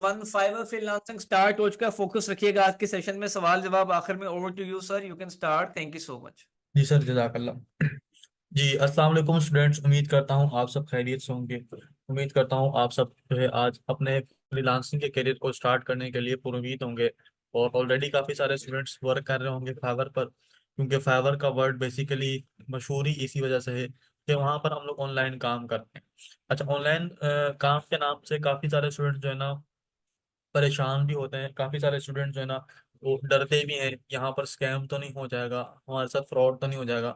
One fibre freelancing start हो चुका है। फोकस रखिएगा आज के सेशन में, सवाल जवाब आखिर में। Over to you sir, you can start. Thank you so much. जी सर, जज़ाकल्लाह। जी, अस्सलाम वालेकुम स्टूडेंट्स। उम्मीद करता हूँ आप सब खैरियत से होंगे। उम्मीद करता हूँ आप सब जो है आज अपने फ्रीलांसिंग के करियर को स्टार्ट करने के लिए पुरुमीद होंगे। और ऑलरेडी काफ़ी सारे स्टूडेंट्स वर्क कर रहे होंगे फाइवर पर, क्योंकि फाइवर का वर्ड बेसिकली मशहूर ही इसी वजह से है कि वहाँ पर हम लोग ऑनलाइन काम करते हैं। अच्छा, ऑनलाइन काम के नाम से काफ़ी सारे स्टूडेंट्स जो है ना परेशान भी होते हैं। काफी सारे स्टूडेंट जो है ना वो डरते भी हैं, यहाँ पर स्कैम तो नहीं हो जाएगा, हमारे साथ फ्रॉड तो नहीं हो जाएगा।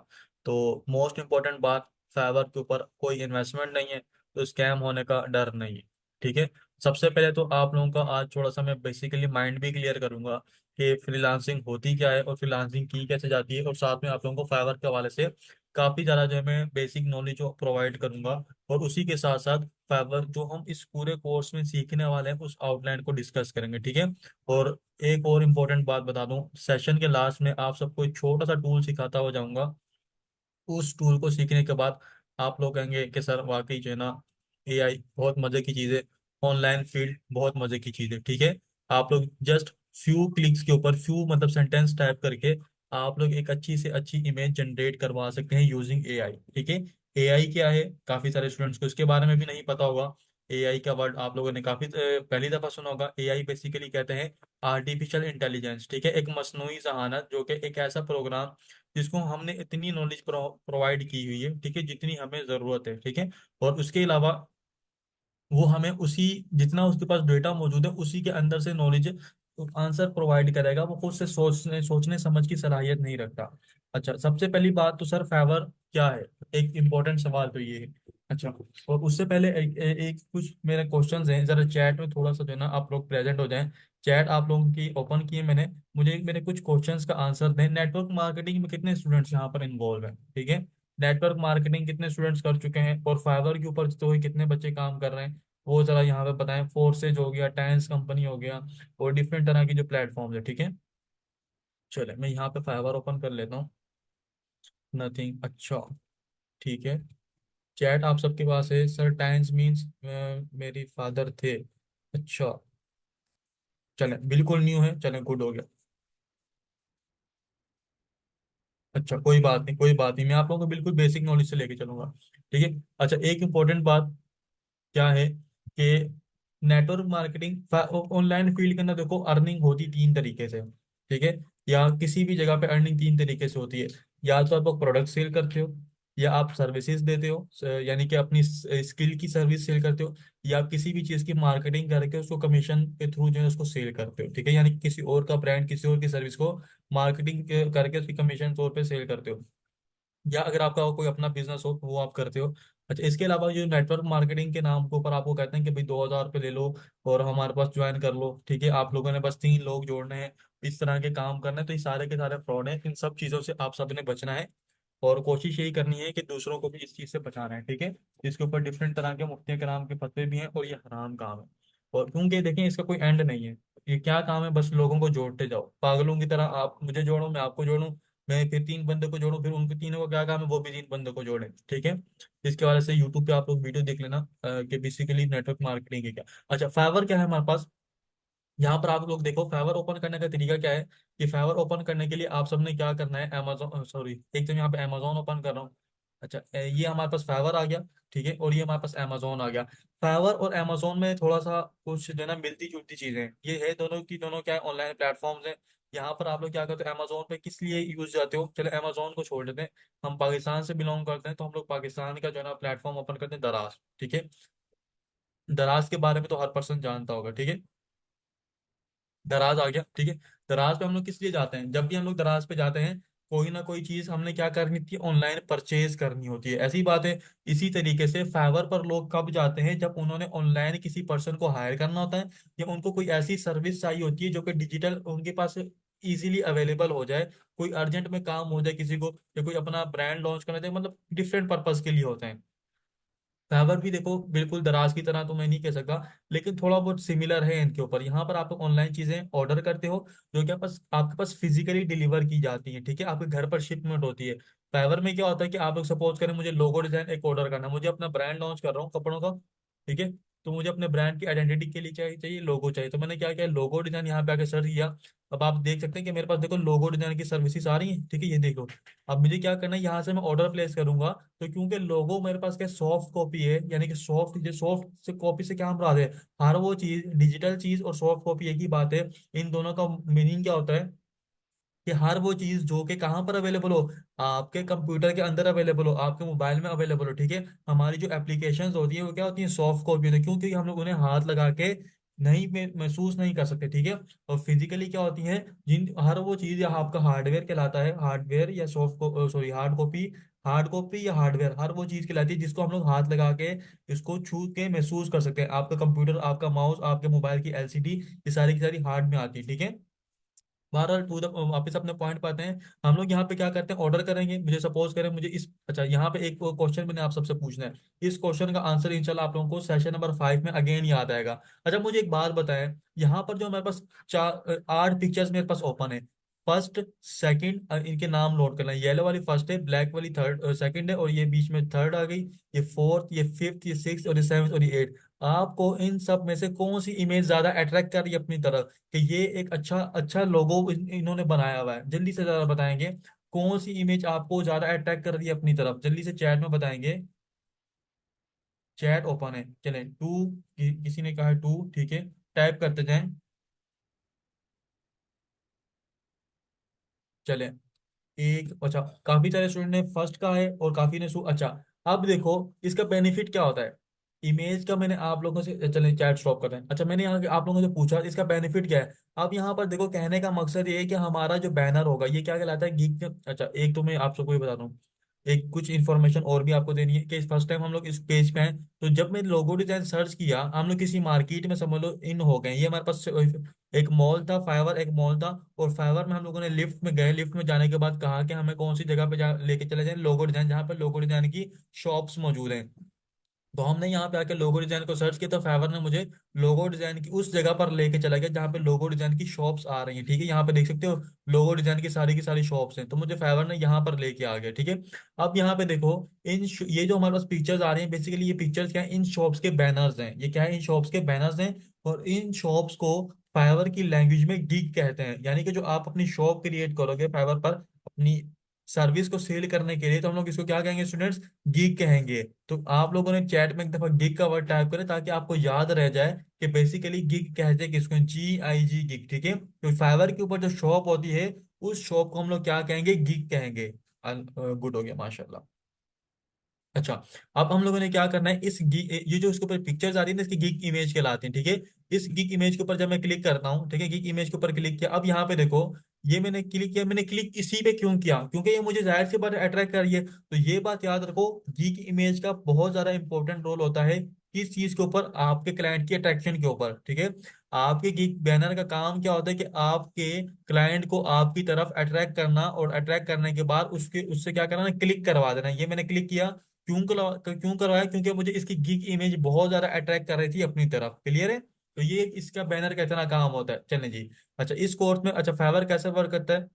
तो मोस्ट इम्पोर्टेंट बात, फाइवर के ऊपर कोई इन्वेस्टमेंट नहीं है, तो स्कैम होने का डर नहीं है। ठीक है। सबसे पहले तो आप लोगों का आज थोड़ा सा मैं बेसिकली माइंड भी क्लियर करूंगा कि फ्रीलांसिंग होती क्या है और फ्रीलांसिंग की कैसे जाती है, और साथ में आप लोगों को फाइवर के हवाले से काफी ज्यादा जो है मैं बेसिक नॉलेज प्रोवाइड करूंगा। और उसी के साथ साथ फाइवर जो हम इस पूरे कोर्स में सीखने वाले हैं उस आउटलाइन को डिस्कस करेंगे। ठीक है। और एक और इम्पोर्टेंट बात बता दूं, सेशन के लास्ट में आप सबको एक छोटा सा टूल सिखाता हो जाऊंगा। उस टूल को सीखने के बाद आप लोग कहेंगे कि सर वाकई जो है ना एआई बहुत मजे की चीज़ है, ऑनलाइन फील्ड बहुत मजे की चीज़ है। ठीक है। आप लोग जस्ट फ्यू क्लिक्स के ऊपर, फ्यू मतलब सेंटेंस टाइप करके आप लोग एक अच्छी से अच्छी इमेज जनरेट करवा सकते हैं यूजिंग एआई। ठीक है। एआई क्या है, काफी सारे स्टूडेंट्स को इसके बारे में भी नहीं पता होगा। एआई का वर्ड आप लोगों ने काफी पहली दफा सुना होगा। एआई बेसिकली कहते हैं आर्टिफिशियल इंटेलिजेंस। ठीक है, एक मसनूई जहानत, जो कि एक ऐसा प्रोग्राम जिसको हमने इतनी नॉलेज प्रोवाइड की हुई है, ठीक है, जितनी हमें जरूरत है। ठीक है। और उसके अलावा वो हमें उसी, जितना उसके पास डेटा मौजूद है उसी के अंदर से नॉलेज आंसर प्रोवाइड करेगा। वो खुद से सोचने सोचने समझ की सलाहियत नहीं रखता। अच्छा, सबसे पहली बात तो सर फाइवर क्या है, एक इम्पोर्टेंट सवाल तो ये है। अच्छा, और उससे पहले एक कुछ मेरे क्वेश्चंस हैं, जरा चैट में थोड़ा सा जो है ना आप लोग प्रेजेंट हो जाएं। चैट आप लोगों की ओपन की है मैंने, मुझे मेरे कुछ क्वेश्चंस का आंसर दें। नेटवर्क मार्केटिंग में कितने स्टूडेंट्स यहाँ पर इन्वॉल्व हैं? ठीक है। नेटवर्क मार्केटिंग कितने स्टूडेंट्स कर चुके हैं, और फाइवर के ऊपर तो कितने बच्चे काम कर रहे हैं, वो जरा यहाँ पे बताएं। फोर्सेज हो गया, टाइम्स कंपनी हो गया, और डिफरेंट तरह की जो प्लेटफॉर्म है। ठीक है। चले मैं यहाँ पे फाइवर ओपन कर लेता हूँ। नथिंग। अच्छा, ठीक है। चैट आप सबके पास है सर। टाइम्स मीन्स मेरी फादर थे। अच्छा, चले बिल्कुल न्यू है, चले गुड हो गया। अच्छा, कोई बात नहीं, कोई बात नहीं, मैं आप लोगों को बिल्कुल बेसिक नॉलेज से लेके चलूंगा। ठीक है। अच्छा, एक इंपॉर्टेंट बात क्या है कि नेटवर्क मार्केटिंग ऑनलाइन फील्ड के अंदर देखो अर्निंग होती तीन तरीके से। ठीक है। या किसी भी जगह पे अर्निंग तीन तरीके से होती है। या तो आप प्रोडक्ट सेल करते हो, या आप सर्विसेज देते हो, यानी कि अपनी स्किल की सर्विस सेल करते हो, या आप किसी भी चीज की मार्केटिंग करके उसको कमीशन के थ्रू जो है उसको सेल करते हो। ठीक है, यानी कि किसी और का ब्रांड, किसी और की सर्विस को मार्केटिंग करके उसकी कमीशन तौर पे सेल करते हो, या अगर आपका कोई अपना बिजनेस हो वो आप करते हो। अच्छा, इसके अलावा जो नेटवर्क मार्केटिंग के नाम के ऊपर आपको कहते हैं कि भाई 2,000 रुपये ले लो और हमारे पास ज्वाइन कर लो। ठीक है, आप लोगों ने बस 3 लोग जोड़ने हैं, इस तरह के काम करने हैं, तो ये सारे के सारे फ्रॉड हैं। इन सब चीज़ों से आप सबने बचना है, और कोशिश यही करनी है कि दूसरों को भी इस चीज़ से बचाना है। ठीक है। इसके ऊपर डिफरेंट तरह के मुफ्ती कराम के फतवे भी हैं, और ये हराम काम है। और क्योंकि देखें इसका कोई एंड नहीं है, ये क्या काम है, बस लोगों को जोड़ते जाओ पागलों की तरह। आप मुझे जोड़ो, मैं आपको जोड़ूं, मैं फिर 3 बंदे को जोड़ूं, फिर उनके तीनों का क्या काम है, वो भी 3 बंदे को जोड़े। ठीक है। इसके वजह से यूट्यूब पे आप लोग वीडियो देख लेना कि बेसिकली नेटवर्क मार्केटिंग है क्या। अच्छा, फाइवर क्या है हमारे पास। यहाँ पर आप लोग देखो, फाइवर ओपन करने का तरीका क्या है। कि फाइवर ओपन करने के लिए आप सबने क्या करना है, अमेजोन, सॉरी, एक तो यहाँ पे अमेजोन ओपन कर रहा हूँ। अच्छा, ये हमारे पास फाइवर आ गया। ठीक है, और ये हमारे पास अमेजोन आ गया। फाइवर और अमेजोन में थोड़ा सा कुछ जो है ना मिलती जुलती चीजें हैं। ये है दोनों की दोनों क्या है, ऑनलाइन प्लेटफॉर्म्स हैं। यहाँ पर आप लोग क्या करते हो, अमेजोन पे किस लिए यूज जाते हो, चलो अमेजोन को छोड़ देते हैं। हम पाकिस्तान से बिलोंग करते हैं, तो हम लोग पाकिस्तान का जो है ना प्लेटफॉर्म ओपन करते हैं, दराज। ठीक है। दराज के बारे में तो हर पर्सन जानता होगा। ठीक है। दराज आ गया। ठीक है। दराज पे हम लोग किस लिए जाते हैं, जब भी हम लोग दराज पे जाते हैं कोई ना कोई चीज हमने क्या करनी थी, ऑनलाइन परचेज करनी होती है, ऐसी बात है। इसी तरीके से फाइवर पर लोग कब जाते हैं, जब उन्होंने ऑनलाइन किसी पर्सन को हायर करना होता है, या उनको कोई ऐसी सर्विस चाहिए होती है जो कि डिजिटल उनके पास इजीली अवेलेबल हो जाए, कोई अर्जेंट में काम हो जाए किसी को, या कोई अपना ब्रांड लॉन्च करना चाहिए, मतलब डिफरेंट पर्पज के लिए होते हैं। फाइवर भी देखो बिल्कुल दराज की तरह तो मैं नहीं कह सकता, लेकिन थोड़ा बहुत सिमिलर है इनके ऊपर। यहाँ पर आप ऑनलाइन चीजें ऑर्डर करते हो, जो कि आपके पास फिजिकली डिलीवर की जाती है। ठीक है, आपके घर पर शिपमेंट होती है। फाइवर में क्या होता है कि आप लोग सपोज करें मुझे लोगो डिजाइन एक ऑर्डर करना है, मुझे अपना ब्रांड लॉन्च कर रहा हूँ कपड़ों का। ठीक है। तो मुझे अपने ब्रांड की आइडेंटिटी के लिए चाहिए लोगो चाहिए। तो मैंने क्या किया, लोगो डिजाइन यहाँ पे आके सर्च किया। अब आप देख सकते हैं कि मेरे पास देखो लोगो डिजाइन की सर्विसेज आ रही हैं, ठीक है, ये देखो। अब मुझे क्या करना है, यहाँ से मैं ऑर्डर प्लेस करूंगा। तो क्योंकि लोगो मेरे पास क्या सॉफ्ट कॉपी है, यानी कि सॉफ्ट से कॉपी से क्या हम रहा है, हर वो चीज डिजिटल चीज और सॉफ्ट कॉपी एक ही बात है। इन दोनों का मीनिंग क्या होता है कि हर वो चीज जो कि कहाँ पर अवेलेबल हो, आपके कंप्यूटर के अंदर अवेलेबल हो, आपके मोबाइल में अवेलेबल हो, ठीक है। हमारी जो एप्लीकेशंस होती है वो क्या होती है, सॉफ्ट कॉपी होती है, क्योंकि हम लोग उन्हें हाथ लगा के नहीं महसूस नहीं कर सकते, ठीक है। और फिजिकली क्या होती है, जिन हर वो चीज या आपका हार्डवेयर कहलाता है, हार्डवेयर या हार्ड कॉपी या हार्डवेयर, हर वो चीज कहलाती है जिसको हम लोग हाथ लगा के इसको छू के महसूस कर सकते हैं। आपका कंप्यूटर, आपका माउस, आपके मोबाइल की एलसीडी, ये सारी की सारी हार्ड में आती है, ठीक है। बहरहाल टू द वापस अपने पॉइंट पे आते हैं। हम लोग यहाँ पे क्या करते हैं, ऑर्डर करेंगे। मुझे सपोज करें मुझे इस, अच्छा यहाँ पे एक क्वेश्चन मैंने आप सबसे पूछना है। इस क्वेश्चन का आंसर इंशाल्लाह आप लोगों को सेशन नंबर 5 में अगेन याद आएगा। अच्छा मुझे एक बात बताएं, यहाँ पर जो हमारे पास 8 पिक्चर्स मेरे पास ओपन है। फर्स्ट, सेकंड, इनके नाम नोट करना है। येलो वाली फर्स्ट है, ब्लैक वाली थर्ड सेकंड है, और ये बीच में थर्ड आ गई। ये फोर्थ, ये फिफ्थ, ये सिक्स, और ये सेवंथ, और ये एट। आपको इन सब में से कौन सी इमेज ज्यादा अट्रैक्ट कर रही है अपनी तरफ, कि ये एक अच्छा अच्छा लोगो इन्होंने बनाया हुआ है? जल्दी से ज्यादा बताएंगे कौन सी इमेज आपको ज्यादा अट्रैक्ट कर रही है अपनी तरफ, जल्दी से चैट में बताएंगे। चैट ओपन है, चलें टू, किसी ने कहा है टू, ठीक है, टाइप करते जाएं। चले, एक, अच्छा काफी सारे स्टूडेंट ने फर्स्ट का है और काफी ने अच्छा। अब देखो इसका बेनिफिट क्या होता है इमेज का, मैंने आप लोगों से, चलें चैट स्टॉप करते हैं। अच्छा मैंने यहाँ आप लोगों से पूछा इसका बेनिफिट क्या है। अब यहाँ पर देखो कहने का मकसद ये है कि हमारा जो बैनर होगा ये क्या कहलाता है, गीक। अच्छा एक तो मैं आप सबको ये बता दूं, एक कुछ इन्फॉर्मेशन और भी आपको देनी है कि फर्स्ट टाइम हम लोग इस पेज पे हैं। तो जब मैं लोगो डिजाइन सर्च किया, हम लोग किसी मार्केट में समझ लो इन हो गए। ये हमारे पास एक मॉल था, फाइवर एक मॉल था। और फाइवर में हम लोगों ने लिफ्ट में गए, लिफ्ट में जाने के बाद कहा कि हमें कौन सी जगह पे लेके चले जाएं, लोगो डिजाइन, जहाँ पे लोगो डिजाइन की शॉप्स मौजूद हैं। तो हमने यहाँ पे आके लोगो डिजाइन को सर्च किया, तो फाइवर ने मुझे लोगो डिजाइन की उस जगह पर लेके चला गया जहाँ पे लोगो डिजाइन की शॉप्स आ रही हैं, ठीक है। यहाँ पे देख सकते हो लोगो डिजाइन की सारी शॉप्स हैं, तो मुझे फाइवर ने यहाँ पर लेके आ गया, ठीक है। अब यहाँ पे देखो ये जो हमारे पास पिक्चर्स आ रही हैं, बेसिकली ये पिक्चर्स क्या है, इन शॉप्स के बैनर्स हैं। ये क्या है, इन शॉप्स के बैनर्स हैं। और इन शॉप्स को फाइवर की लैंग्वेज में गिग कहते हैं। यानी कि जो आप अपनी शॉप क्रिएट करोगे फाइवर पर अपनी सर्विस को सेल करने के लिए, तो हम लोग इसको क्या कहेंगे स्टूडेंट्स, गीग कहेंगे। तो आप लोगों ने चैट में एक दफा गिग का वर्ड टाइप करें ताकि आपको याद रह जाए कि बेसिकली गिग कहते हैं किसको, GIG, गिग, ठीक है। तो फाइवर के ऊपर जो शॉप होती है उस शॉप को हम लोग क्या कहेंगे, गिग कहेंगे। गुड हो गया माशाल्लाह। अच्छा, अब हम लोगों ने क्या करना है, इस गिग, ये जो इसके ऊपर पिक्चर्स आ रही है ना, इसकी गिग इमेज कहलाती है, ठीक है। इस गिग इमेज के ऊपर जब मैं क्लिक करता हूँ, ठीक है, गिग इमेज के ऊपर क्लिक किया। अब यहाँ पे देखो ये मैंने क्लिक किया, मैंने क्लिक इसी पे क्यों किया, क्योंकि ये मुझे जाहिर सी बात अट्रैक्ट कर रही है। तो ये बात याद रखो, गिग इमेज का बहुत ज्यादा इंपॉर्टेंट रोल होता है किस चीज के ऊपर, आपके क्लाइंट की अट्रैक्शन के ऊपर, ठीक है। आपके गिग बैनर का काम क्या होता है कि आपके क्लाइंट को आपकी तरफ अट्रैक्ट करना, और अट्रैक्ट करने के बाद उसके उससे क्या करना, क्लिक करवा देना। ये मैंने क्लिक किया, क्यों करवाया, क्योंकि मुझे इसकी गिग इमेज बहुत ज्यादा अट्रैक्ट कर रही थी अपनी तरफ, क्लियर है। तो ये इसका बैनर का इतना काम होता है, चलें जी। अच्छा इस कोर्स में, अच्छा फाइवर कैसे वर्क करता है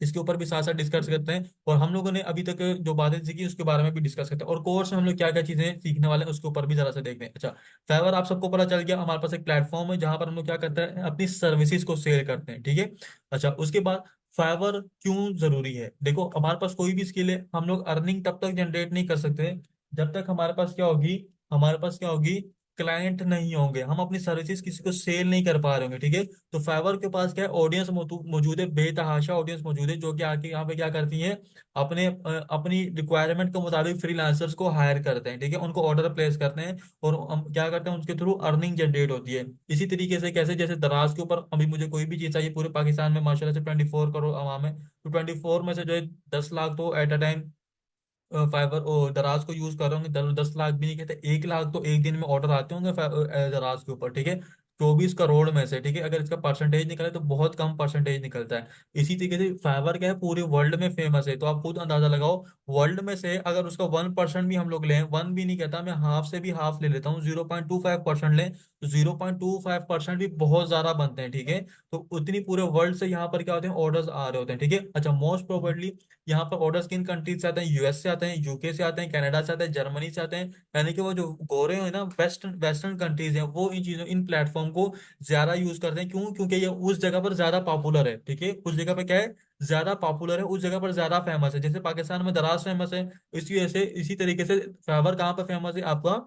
इसके ऊपर भी साथ साथ डिस्कस करते हैं। और हम लोगों ने अभी तक जो बातें सीखी उसके बारे में भी डिस्कस करते हैं, और कोर्स में हम लोग क्या क्या चीजें सीखने वाले हैं उसके ऊपर भी जरा से देखते हैं। अच्छा फाइवर आप सबको पता चल गया, हमारे पास एक प्लेटफॉर्म है जहां पर हम लोग क्या करते हैं, अपनी सर्विसेज को सेल करते हैं, ठीक है। अच्छा उसके बाद फाइवर क्यों जरूरी है, देखो हमारे पास कोई भी स्किल है, हम लोग अर्निंग तब तक जनरेट नहीं कर सकते जब तक हमारे पास क्या होगी, हमारे पास क्या होगी, क्लाइंट नहीं होंगे, हम अपनी सर्विसेज किसी को सेल नहीं कर पा रहे होंगे, ठीक है। तो फाइवर के पास क्या है, ऑडियंस मौजूद है, बेतहाशा ऑडियंस मौजूद है, जो कि आके यहाँ पे क्या करती है, अपनी रिक्वायरमेंट के मुताबिक फ्रीलांसर्स को हायर करते हैं, ठीक है, उनको ऑर्डर प्लेस करते हैं। और हम क्या करते हैं, उसके थ्रू अर्निंग जनरेट होती है। इसी तरीके से कैसे, जैसे दराज के ऊपर अभी मुझे कोई भी चीज चाहिए, पूरे पाकिस्तान में माशाल्लाह से 24 करोड़ आवाम है, तो 24 में से जो है 10 लाख तो एट अ टाइम फाइबर और दराज को यूज कर रहे होंगे, 10 लाख भी नहीं कहते, 1 लाख तो एक दिन में ऑर्डर आते होंगे दराज के ऊपर, ठीक है। 24 करोड़ में से, ठीक है, अगर इसका परसेंटेज निकले तो बहुत कम परसेंटेज निकलता है। इसी तरीके से फाइवर क्या है, पूरे वर्ल्ड में फेमस है, तो आप खुद अंदाजा लगाओ, वर्ल्ड में से अगर उसका 1% भी हम लोग लें, वन भी नहीं कहता मैं, हाफ से भी हाफ ले लेता हूँ, 0.25% लें, तो 0.25% भी बहुत ज्यादा बनते हैं, ठीक है। तो उतनी पूरे वर्ल्ड से यहाँ पर क्या होते हैं, ऑर्डर्स आ रहे होते हैं, ठीक है। अच्छा, मोस्ट प्रोबेबली यहाँ पर ऑर्डर्स किन कंट्रीज से आते हैं, यूएस से आते हैं, यूके से आते हैं, कनाडा से आते हैं, जर्मनी से आते हैं। यानी कि वो जो गोरे हैं ना, वेस्टर्न वेस्टर्न कंट्रीज हैं, वो इन चीजों, इन प्लेटफॉर्म को ज्यादा यूज करते हैं। क्यों? क्योंकि ये उस जगह पर ज्यादा पॉपुलर है, ठीक है, उस जगह पे क्या है, ज्यादा पॉपुलर है, उस जगह पर ज्यादा फेमस है। जैसे पाकिस्तान में दराज फेमस है, इसी वजह से, इसी तरीके से फाइवर कहाँ पर फेमस है आपका,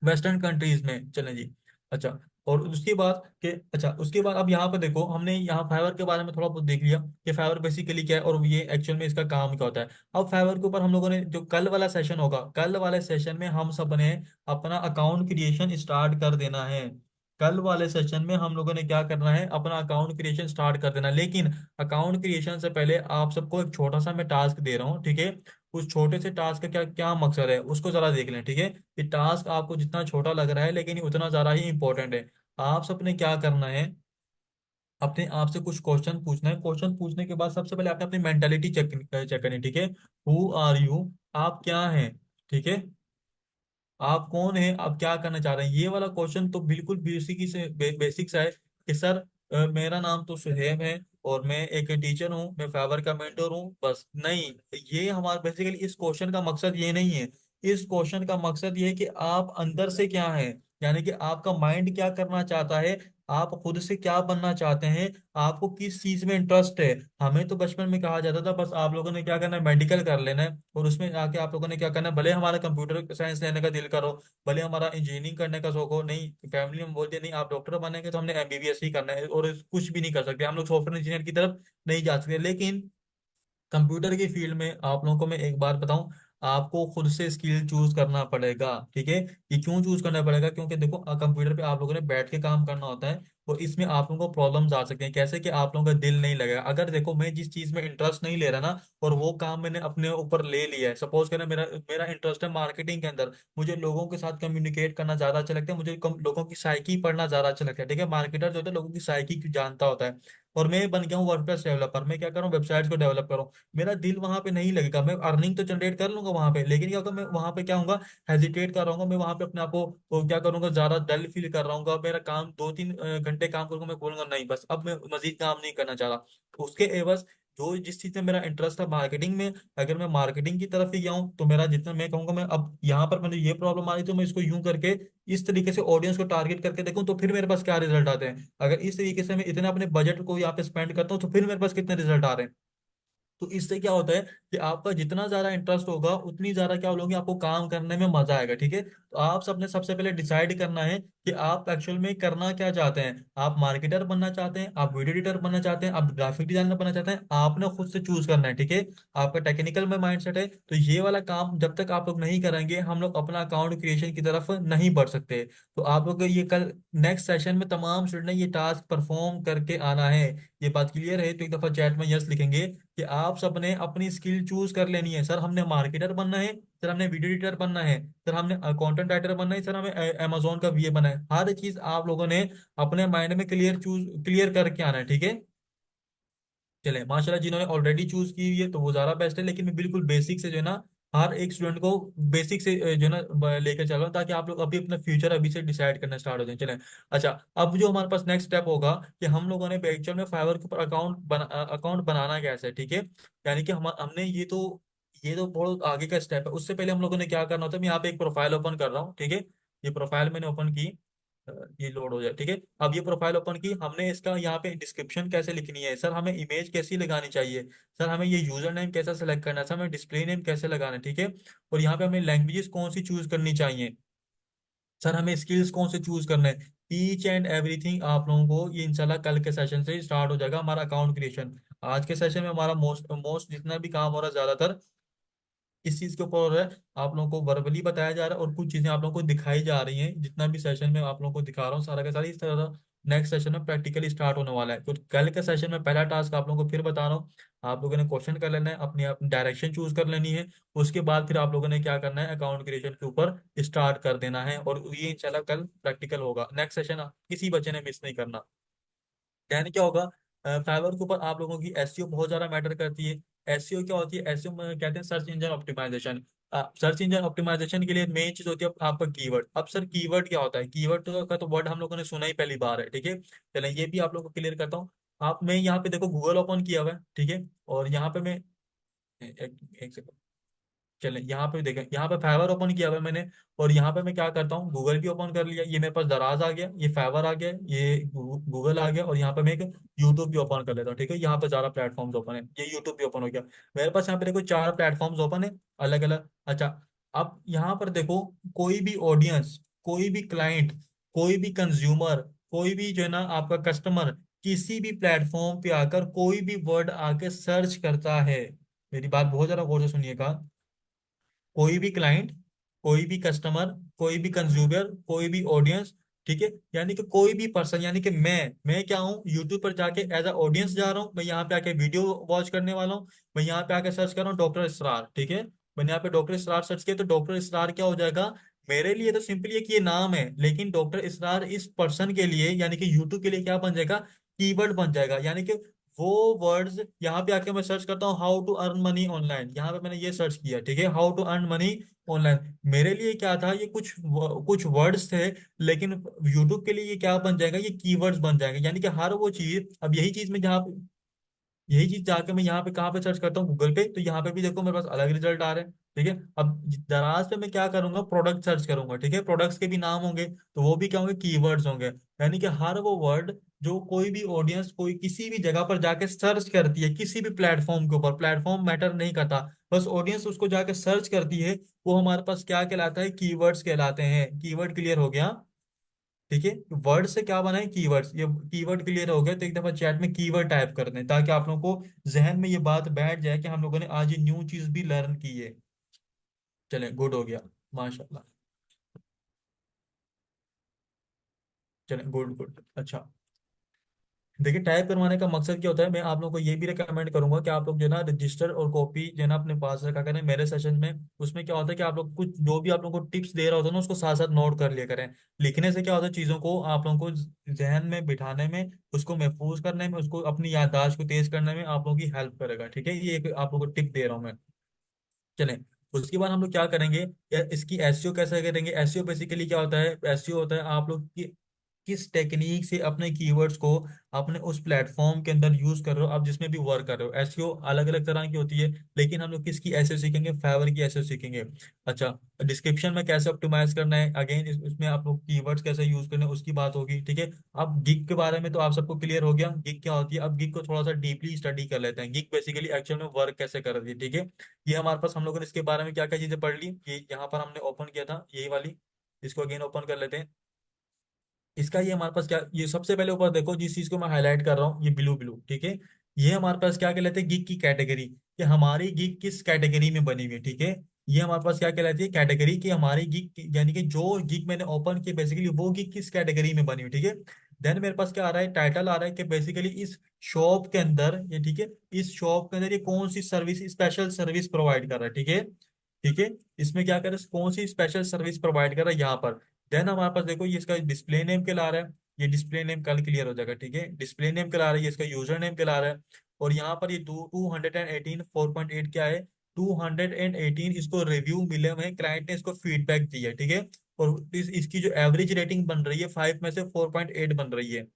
वेस्टर्न कंट्रीज में। चलें जी। अच्छा, और उसके बाद के, अच्छा उसके बाद अब यहाँ पर देखो, हमने यहाँ फाइवर के बारे में थोड़ा बहुत देख लिया कि फाइवर बेसिकली क्या है और ये एक्चुअल में इसका काम क्या होता है। अब फाइवर के ऊपर हम लोगों ने, जो कल वाला सेशन होगा, कल वाले सेशन में हम सब ने अपना अकाउंट क्रिएशन स्टार्ट कर देना है। कल वाले सेशन में हम लोगों ने क्या करना है, अपना अकाउंट क्रिएशन स्टार्ट कर देना। लेकिन अकाउंट क्रिएशन से पहले आप सबको एक छोटा सा मैं टास्क दे रहा हूँ, ठीक है। उस छोटे से टास्क का क्या क्या मकसद है उसको जरा देख लें, ठीक है। ये टास्क आपको जितना छोटा लग रहा है, लेकिन ये उतना ज्यादा ही इंपॉर्टेंट है। आप सबने क्या करना है, अपने आप से कुछ क्वेश्चन पूछना है। क्वेश्चन पूछने के बाद सबसे पहले आपने अपनी मेंटालिटी चेक चेक करनी है, ठीक है। हु आर यू, आप क्या हैं, ठीक है। आप कौन है, आप क्या करना चाह रहे हैं, ये वाला क्वेश्चन तो बिल्कुल बेसिक से बेसिक सा है कि सर मेरा नाम तो सुहेब है और मैं एक टीचर हूँ, मैं फाइवर का मेंटर हूँ, बस नहीं। ये हमारा बेसिकली इस क्वेश्चन का मकसद ये नहीं है। इस क्वेश्चन का मकसद ये है कि आप अंदर से क्या है, यानी कि आपका माइंड क्या करना चाहता है, आप खुद से क्या बनना चाहते हैं, आपको किस चीज में इंटरेस्ट है। हमें तो बचपन में कहा जाता था बस आप लोगों ने क्या करना है, मेडिकल कर लेना है, और उसमें आके आप लोगों ने क्या करना है, भले हमारा कंप्यूटर साइंस लेने का दिल करो, भले हमारा इंजीनियरिंग करने का शौक हो, नहीं फैमिली में बोलते नहीं आप डॉक्टर बनेंगे तो हमने एमबीबीएस ही करना है, और कुछ भी नहीं कर सकते हम लोग, सॉफ्टवेयर इंजीनियर की तरफ नहीं जा सकते। लेकिन कंप्यूटर की फील्ड में आप लोगों को मैं एक बात बताऊं, आपको खुद से स्किल चूज करना पड़ेगा, ठीक है। ये क्यों चूज करना पड़ेगा, क्योंकि देखो कंप्यूटर पे आप लोगों ने बैठ के काम करना होता है, और इसमें आप लोगों को प्रॉब्लम्स आ सकते हैं। कैसे कि आप लोगों का दिल नहीं लगेगा। अगर देखो मैं जिस चीज में इंटरेस्ट नहीं ले रहा ना, और वो काम मैंने अपने ऊपर ले लिया है, सपोज करें मेरा मेरा इंटरेस्ट है मार्केटिंग के अंदर, मुझे लोगों के साथ कम्युनिकेट करना ज्यादा अच्छा लगता है, मुझे लोगों की साइकी पढ़ना ज्यादा अच्छा लगता है, ठीक है। मार्केटर जो होता है लोगों की साइकी जानता होता है, और मैं बन गया हूँ वर्डप्रेस डेवलपर, मैं क्या करूँ, वेबसाइट्स को डेवलप करूँ। मेरा दिल वहां पे नहीं लगेगा, मैं अर्निंग तो जनरेट कर लूंगा वहां पे, लेकिन क्या होगा, मैं वहां पे क्या होऊंगा, हेजिटेट कर रहा हूँ, मैं वहां पे अपने आप को वो क्या करूंगा, ज्यादा डल फील कर रहा हूँ। मेरा काम 2-3 घंटे काम करूंगा, मैं बोलूंगा नहीं बस अब मैं मजीद काम नहीं करना चाह रहा। उसके एवज जो जिस चीज में मेरा इंटरेस्ट था मार्केटिंग में, अगर मैं मार्केटिंग की तरफ ही गया हूँ, तो मेरा जितना मैं कहूंगा, मैं अब यहाँ पर मैंने ये प्रॉब्लम आ रही तो मैं इसको यूं करके इस तरीके से ऑडियंस को टारगेट करके देखूं तो फिर मेरे पास क्या रिजल्ट आते हैं। अगर इस तरीके से मैं इतना अपने बजट को यहाँ पे स्पेंड करता हूँ तो फिर मेरे पास कितने रिजल्ट आ रहे हैं। तो इससे क्या होता है कि आपका जितना ज्यादा इंटरेस्ट होगा उतनी ज्यादा क्या बोलोगे, आपको काम करने में मजा आएगा, ठीक है। तो आप सबने सबसे पहले डिसाइड करना है कि आप एक्चुअल में करना क्या चाहते हैं। आप मार्केटर बनना चाहते हैं, आप वीडियो एडिटर बनना चाहते हैं, आप ग्राफिक डिजाइनर बनना चाहते हैं, आपने खुद से चूज करना है, ठीक है। आपका टेक्निकल में माइंडसेट है तो ये वाला काम जब तक आप लोग नहीं करेंगे, हम लोग अपना अकाउंट क्रिएशन की तरफ नहीं बढ़ सकते। तो आप लोग ये कल नेक्स्ट सेशन में तमाम स्टूडेंट ने ये टास्क परफॉर्म करके आना है। ये बात क्लियर है तो एक दफा चैट में यस लिखेंगे कि आप सबने अपनी स्किल चूज कर लेनी है। सर हमने मार्केटर बनना है, सर हमने वीडियो एडिटर बनना है, सर हमने कंटेंट राइटर बनना है, सर हमें अमेजोन का वीए बनना है। हर चीज आप लोगों ने अपने माइंड में क्लियर करके आना है, ठीक है। चले माशाल्लाह, जिन्होंने ऑलरेडी चूज की हुई है तो वो ज्यादा बेस्ट है, लेकिन मैं बिल्कुल बेसिक से जो है ना, हर एक स्टूडेंट को बेसिक से जो है ना लेकर चल रहा हूँ, ताकि आप लोग अभी अपना फ्यूचर अभी से डिसाइड करना स्टार्ट हो जाए। चलें। अच्छा, अब जो हमारे पास नेक्स्ट स्टेप होगा कि हम लोगों ने एक्चुअल में फाइवर के ऊपर अकाउंट बनाना कैसे है, ठीक है। यानी कि हमने ये तो बहुत आगे का स्टेप है। उससे पहले हम लोगों ने क्या करना होता है, मैं यहाँ पे एक प्रोफाइल ओपन कर रहा हूँ, ठीक है। ये प्रोफाइल मैंने ओपन की, ये लोड हो जाए, ठीक है। अब ये प्रोफाइल ओपन की हमने, इसका यहाँ पे डिस्क्रिप्शन कैसे लिखनी है, सर हमें इमेज कैसी लगानी चाहिए, सर हमें ये यूजर नेम कैसा सेलेक्ट करना है, सर हमें डिस्प्ले नेम कैसे लगाना है, ठीक है। और यहाँ पे हमें लैंग्वेजेस कौन सी चूज करनी चाहिए, सर हमें स्किल्स कौन से चूज करना है। ईच एंड एवरीथिंग आप लोगों को ये इंशाल्लाह कल के सेशन से स्टार्ट हो जाएगा हमारा अकाउंट क्रिएशन। आज के सेशन में हमारा मोस्ट मोस्ट जितना भी काम हो रहा है ज्यादातर इस चीज के ऊपर हो रहा है। आप लोगों को वर्बली बताया जा रहा है और कुछ चीजें आप लोगों को दिखाई जा रही हैं। जितना भी सेशन में आप लोगों को दिखा रहा हूँ सारा का सारा इस तरह नेक्स्ट सेशन में प्रैक्टिकली स्टार्ट होने वाला है। तो कल के सेशन में पहला टास्क आप लोगों को फिर बता रहा हूँ, आप लोगों ने क्वेश्चन कर लेना है, अपनी अपनी डायरेक्शन चूज कर लेनी है। उसके बाद फिर आप लोगों ने क्या करना है, अकाउंट क्रिएशन के ऊपर स्टार्ट कर देना है, और ये इंशाल्लाह कल प्रैक्टिकल होगा। नेक्स्ट सेशन किसी बच्चे ने मिस नहीं करना। कहने क्या होगा, फाइवर के ऊपर आप लोगों की एसईओ बहुत ज्यादा मैटर करती है। एसईओ क्या होती है, एसईओ में कहते हैं search engine optimisation. Search engine optimisation के लिए मेन चीज होती है आपका कीवर्ड। अब सर कीवर्ड क्या होता है, कीवर्ड का तो वर्ड हम लोगों ने सुना ही पहली बार है, ठीक है। चलें ये भी आप लोगों को क्लियर करता हूँ। आप मैं यहाँ पे देखो गूगल ओपन किया हुआ है, ठीक है। और यहाँ पे मैं एक सेकंड, चलें यहाँ पे देखें, यहाँ पे फाइवर ओपन किया हुआ है मैंने। और यहाँ पे मैं क्या करता हूँ, गूगल भी ओपन कर लिया, ये मेरे पास दराज आ गया, ये फाइवर आ गया, ये गूगल आ गया, और यहाँ पे मैं एक यूट्यूब भी ओपन कर लेता हूँ, ठीक है। यहाँ पे सारा प्लेटफॉर्म्स ओपन है, ये यूट्यूब भी ओपन हो गया। मेरे पास यहाँ पे देखो 4 प्लेटफॉर्म्स ओपन है, अलग अलग। अच्छा, अब यहाँ पर देखो, कोई भी ऑडियंस, कोई भी क्लाइंट, कोई भी कंज्यूमर, कोई भी जो है ना आपका कस्टमर, किसी भी प्लेटफॉर्म पे आकर कोई भी वर्ड आके सर्च करता है, मेरी बात बहुत ज्यादा गौर से सुनिएगा। कोई भी क्लाइंट, कोई भी कस्टमर, कोई भी कंज्यूमर, कोई भी ऑडियंस, ठीक है। यानी कि कोई भी पर्सन, यानी कि मैं क्या हूँ, यूट्यूब पर जाके एज अ ऑडियंस जा रहा हूँ, मैं यहाँ पे आके वीडियो वॉच करने वाला हूँ। मैं यहाँ पे आके सर्च कर रहा हूँ डॉक्टर इसरार, ठीक है। मैंने यहाँ पे डॉक्टर इसरार सर्च किया, तो डॉक्टर इसरार क्या हो जाएगा, मेरे लिए तो सिंपली एक ये नाम है, लेकिन डॉक्टर इसरार इस पर्सन के लिए, यानी कि यूट्यूब के लिए क्या बन जाएगा, कीवर्ड बन जाएगा। यानी कि वो वर्ड्स, यहाँ पे आके मैं सर्च करता हूँ how to earn money online, यहाँ पे मैंने ये सर्च किया, ठीक है, how to earn money online. मेरे लिए क्या था, ये कुछ वर्ड्स थे, लेकिन यूट्यूब के लिए ये क्या बन जाएगा, ये कीवर्ड्स बन जाएंगे। यानी कि हर वो चीज, अब यही चीज में जहाँ, यही चीज जाके मैं यहाँ पे कहाँ पे सर्च करता हूँ, गूगल पे, तो यहाँ पे भी देखो मेरे पास अलग रिजल्ट आ रहे हैं, ठीक है। अब दराज पे मैं क्या करूंगा, प्रोडक्ट सर्च करूंगा, ठीक है। प्रोडक्ट्स के भी नाम होंगे, तो वो भी क्या होंगे, कीवर्ड्स होंगे। यानी कि हर वो वर्ड जो कोई भी ऑडियंस कोई किसी भी जगह पर जाके सर्च करती है, किसी भी प्लेटफॉर्म के ऊपर, प्लेटफॉर्म मैटर नहीं करता, बस ऑडियंस उसको जाके सर्च करती है, वो हमारे पास क्या कहलाता है, कीवर्ड्स कहलाते हैं। कीवर्ड क्लियर हो गया, ठीक है। वर्ड से क्या बना है, कीवर्ड्स, ये कीवर्ड क्लियर हो गया, तो एक दफा चैट में कीवर्ड टाइप कर दें, ताकि आप लोगों को जहन में ये बात बैठ जाए कि हम लोगों ने आज ये न्यू चीज भी लर्न की है। चले, गुड हो गया, माशाल्लाह। चले, गुड गुड, अच्छा। देखिए, टाइप करवाने का मकसद क्या होता है, मैं आप लोगों को ये भी रिकमेंड करूंगा कि आप लोग जो है ना रजिस्टर और कॉपी जो है ना अपने पास रखा करें मेरे सेशन में। उसमें क्या होता है कि आप लोग कुछ जो भी आप लोगों को टिप्स दे रहा होता है ना, उसको साथ साथ नोट कर लिया करें। लिखने से क्या होता है, चीजों को आप लोगों को जहन में बिठाने में, उसको महफूज करने में, उसको अपनी याददाश्त को तेज करने में आप लोगों की हेल्प करेगा, ठीक है। ये एक आप लोगों को टिप दे रहा हूँ मैं। चलें, उसके बाद हम लोग क्या करेंगे, इसकी एसईओ कैसे करेंगे। एसईओ बेसिकली क्या होता है, एसईओ होता है आप लोग की किस टेक्निक से अपने कीवर्ड्स को अपने उस प्लेटफॉर्म के अंदर यूज कर रहे हो, आप जिसमें भी वर्क कर रहे हो। एसईओ अलग अलग तरह की होती है, लेकिन हम लोग किसकी एसईओ सीखेंगे, फाइवर की एसईओ सीखेंगे। अच्छा, डिस्क्रिप्शन में कैसे ऑप्टिमाइज करना है, अगेन इसमें आप लोग कीवर्ड्स कैसे यूज करना है उसकी बात होगी, ठीक है। अब गिग के बारे में तो आप सबको क्लियर हो गया, गिग क्या होती है। अब गिग को थोड़ा सा डीपली स्टडी कर लेते हैं, गिग बेसिकली एक्चुअल में वर्क कैसे कर रही है, ठीक है। ये हमारे पास, हम लोगों ने इसके बारे में क्या क्या चीजें पढ़ ली, ये यहाँ पर हमने ओपन किया था, यही वाली, इसको अगेन ओपन कर लेते हैं। इसका ये हमारे पास क्या, ये सबसे पहले ऊपर देखो जिस चीज को मैं हाईलाइट कर रहा हूँ, ये ब्लू ब्लू, ठीक है। ये हमारे पास क्या कहलाते हैं, गिग की कैटेगरी, कि हमारी गिग किस कैटेगरी में बनी हुई है, ठीक है। ये हमारे पास क्या कहलाती है, कैटेगरी, कि हमारी गिग, यानी कि जो गिग मैंने ओपन की बेसिकली वो गिग किस कैटेगरी में बनी हुई, ठीक है। देन मेरे पास क्या आ रहा है, टाइटल आ रहा है कि बेसिकली इस शॉप के अंदर, ये ठीक है, इस शॉप के अंदर ये कौन सी सर्विस, स्पेशल सर्विस प्रोवाइड कर रहा है, ठीक है। ठीक है, इसमें क्या कर रहा है, कौन सी स्पेशल सर्विस प्रोवाइड कर रहा है यहाँ पर। देन हमारे पास देखो, ये इसका डिस्प्ले नेम कहला रहा है, ये डिस्प्ले नेम कल क्लियर हो जाएगा, ठीक है। डिस्प्ले नेम कहला रहा है, ये इसका यूजर नेम कहला रहा है। और यहाँ पर ये 218 4.8 क्या है, 218 इसको रिव्यू मिले हुए हैं, क्लाइंट ने इसको फीडबैक दिया है, ठीक है। और इसकी जो एवरेज रेटिंग बन रही है 5 में से 4.8 बन रही है।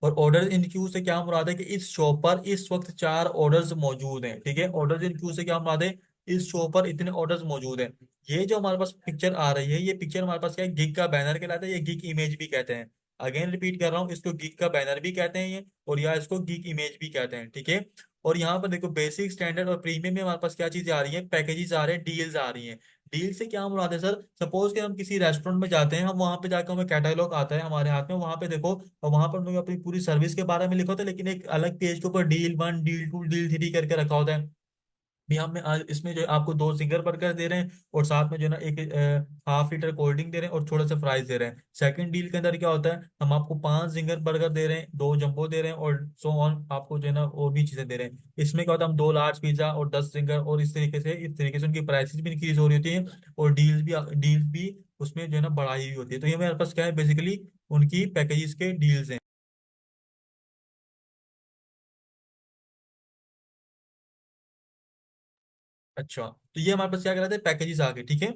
और ऑर्डर इन क्यू से क्या मुराद है, कि इस शॉप पर इस वक्त 4 ऑर्डर्स मौजूद हैं, ठीक है। ऑर्डर इन क्यू से क्या मुराद है, इस शॉप पर इतने ऑर्डर्स मौजूद हैं। ये जो हमारे पास पिक्चर आ रही है, ये पिक्चर हमारे पास क्या है, गिग का बैनर कहलाता है, ये गिग इमेज भी कहते हैं। अगेन रिपीट कर रहा हूँ, इसको गिग का बैनर भी कहते हैं ये, और या इसको गिग इमेज भी कहते हैं, ठीक है। और यहाँ पर देखो, बेसिक, स्टैंडर्ड और प्रीमियम में हमारे पास क्या चीजें आ रही है, पैकेजेस आ रहे हैं, डील्स आ रही हैं। डील से क्या मुराद है सर, सपोज कि हम किसी रेस्टोरेंट में जाते हैं, हम वहां पे जाकर, हमें कैटलॉग आता है हमारे हाथ में, वहां पे देखो, और वहां पर उन्होंने अपनी पूरी सर्विस के बारे में लिखा होता है, लेकिन एक अलग पेज के ऊपर डील 1, डील 2, डील 3 करके रखा होता है। भी हमें आज इसमें जो है आपको 2 सिंगल बर्गर दे रहे हैं और साथ में जो है ना एक हाफ लीटर कोल्ड ड्रिंक दे रहे हैं और थोड़े से फ्राइज दे रहे हैं। सेकंड डील के अंदर क्या होता है, हम आपको 5 सिंगल बर्गर दे रहे हैं, 2 जंबो दे रहे हैं और सो ऑन, आपको जो है ना और भी चीजें दे रहे हैं। इसमें क्या होता है, हम 2 लार्ज पिज्जा और 10 सिंगल, और इस तरीके से उनकी प्राइसेस भी इंक्रीज हो रही होती है और डील्स भी उसमें जो है ना बढ़ाई हुई होती है। तो ये हमारे पास क्या है, बेसिकली उनकी पैकेजेस के डील्स हैं। अच्छा, तो ये हमारे पास क्या कहलाते हैं, पैकेजेस आ गए, ठीक है।